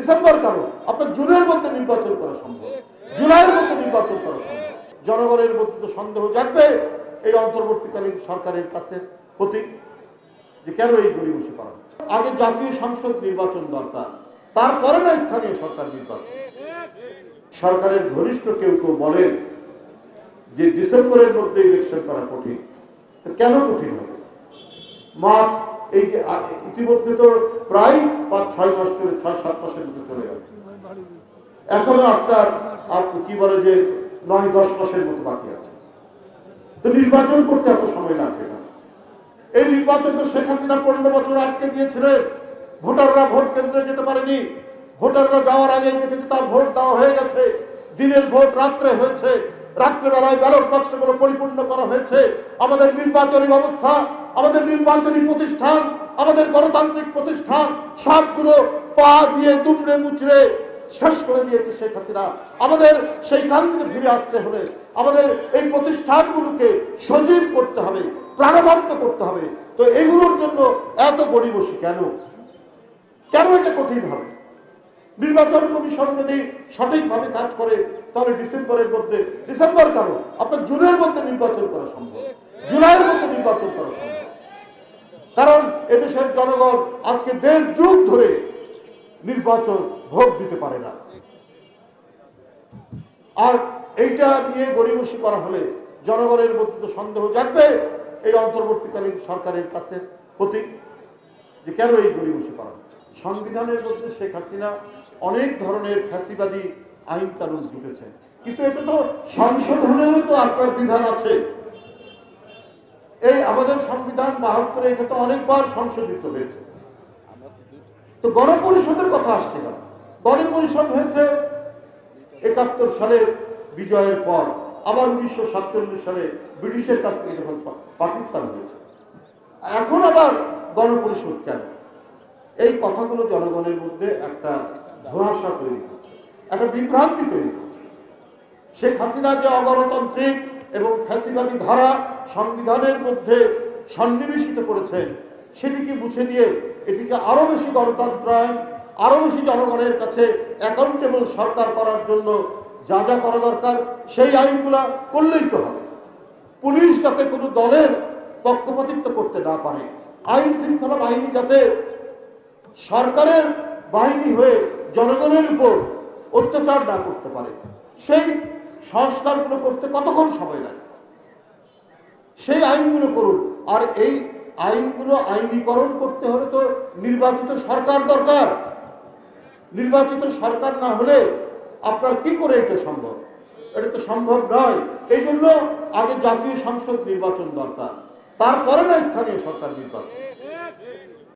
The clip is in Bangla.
ডিসেম্বর কেন, আপনার জুনের মধ্যে নির্বাচন করা সম্ভব, জুলাইয়ের মধ্যে নির্বাচন করা সম্ভব। জনগণের মধ্যে তো সন্দেহ জাগবে এই অন্তর্বর্তীকালীন সরকারের কাছে প্রতি যে কেন এই গড়িমসি করা হচ্ছে। আগে জাতীয় সংসদ নির্বাচন দরকার, তারপরে না স্থানীয় সরকার নির্বাচন। সরকারের ঘনিষ্ঠ কেউ কেউ বলেন যে ডিসেম্বরের মধ্যে ইলেকশন করা কঠিন। তো কেন কঠিন হবে? মার্চ এই যে ইতিমধ্যে তো প্রায় 5-6 মাস চলে, 6-7 মাসের মধ্যে চলে যাবে। এখনো আপনার কি বলে যে 9-10 মাসের মতো বাকি আছে। তো নির্বাচন করতে এত সময় লাগবে না। এই নির্বাচন তো শেখ হাসিনা 15 বছর আটকে দিয়েছিলেন। ভোটাররা ভোট কেন্দ্রে যেতে পারেনি। ভোটাররা যাওয়ার আগেই দেখেছে তার ভোট দেওয়া হয়ে গেছে। দিনের ভোট রাত্রে হয়েছে, রাত্রেবেলায় ব্যালট বাক্সগুলো পরিপূর্ণ করা হয়েছে। আমাদের নির্বাচনী ব্যবস্থা, আমাদের নির্বাচনী প্রতিষ্ঠান, আমাদের গণতান্ত্রিক প্রতিষ্ঠান সবগুলো পা দিয়ে দুমড়ে মুচড়ে শেষ করে দিয়েছে শেখ হাসিনা। আমাদের সেইখান থেকে ফিরে আসতে হলে আমাদের এই প্রতিষ্ঠানগুলোকে সজীব করতে হবে, প্রাণবন্ত করতে হবে। তো এইগুলোর জন্য এত গড়িমসি কেন? কেন এটা কঠিন হবে? নির্বাচন কমিশন যদি সঠিকভাবে কাজ করে তাহলে ডিসেম্বরের মধ্যে, ডিসেম্বর কেন, আপনার জুনের মধ্যে নির্বাচন করা সম্ভব, জুলাইয়ের মধ্যে নির্বাচন করা সম্ভব। কারণ এদেশের জনগণ আজকে 1.5 যুগ ধরে নির্বাচন ভোট দিতে পারে না। আর এইটা নিয়ে গড়িমসি করা হলে জনগণের মধ্যে তো সন্দেহ জাগবে এই অন্তর্বর্তীকালীন সরকারের কাছে প্রতি যে কেন এই গড়িমসি করা হচ্ছে। সংবিধানের মধ্যে শেখ হাসিনা অনেক ধরনের ফ্যাসিবাদী আইন কানুন জুটেছে, কিন্তু এটা তো সংশোধনেরও তো আপনার বিধান আছে। এই আমাদের সংবিধান 72-এ এটা তো অনেকবার সংশোধিত হয়েছে। তো গণপরিষদের কথা আসছে কেন? গণপরিষদ হয়েছে 71 সালের বিজয়ের পর, আবার 1947 সালে ব্রিটিশের কাছ থেকে যখন পাকিস্তান হয়েছে। এখন আবার গণপরিষদ কেন? এই কথাগুলো জনগণের মধ্যে একটা ধোঁয়াশা তৈরি করছে, একটা বিভ্রান্তি তৈরি করছে। শেখ হাসিনা যে অগণতান্ত্রিক এবং ফ্যাসিবাদী ধারা সংবিধানের মধ্যে সন্নিবেশিত করেছেন, সেটিকে মুছে দিয়ে এটিকে আরো বেশি গণতন্ত্রায়ন, আরো বেশি জনগণের কাছে অ্যাকাউন্টেবল সরকার করার জন্য যা যা করা দরকার সেই আইনগুলা করলেই তো হবে। পুলিশ যাতে কোনো দলের পক্ষপাতিত্ব করতে না পারে, আইন শৃঙ্খলা বাহিনী যাতে সরকারের বাহিনী হয়ে জনগণের উপর অত্যাচার না করতে পারে, সেই সংস্কারগুলো করতে কতক্ষণ সময় লাগে? সেই আইনগুলো করুন। আর এই আইনগুলো আইনীকরণ করতে হলে তো নির্বাচিত সরকার দরকার। নির্বাচিত সরকার না হলে আপনার কি করে এটা সম্ভব? এটা তো সম্ভব নয়। এই জন্য আগে জাতীয় সংসদ নির্বাচন দরকার, তারপরে না স্থানীয় সরকার নির্বাচন।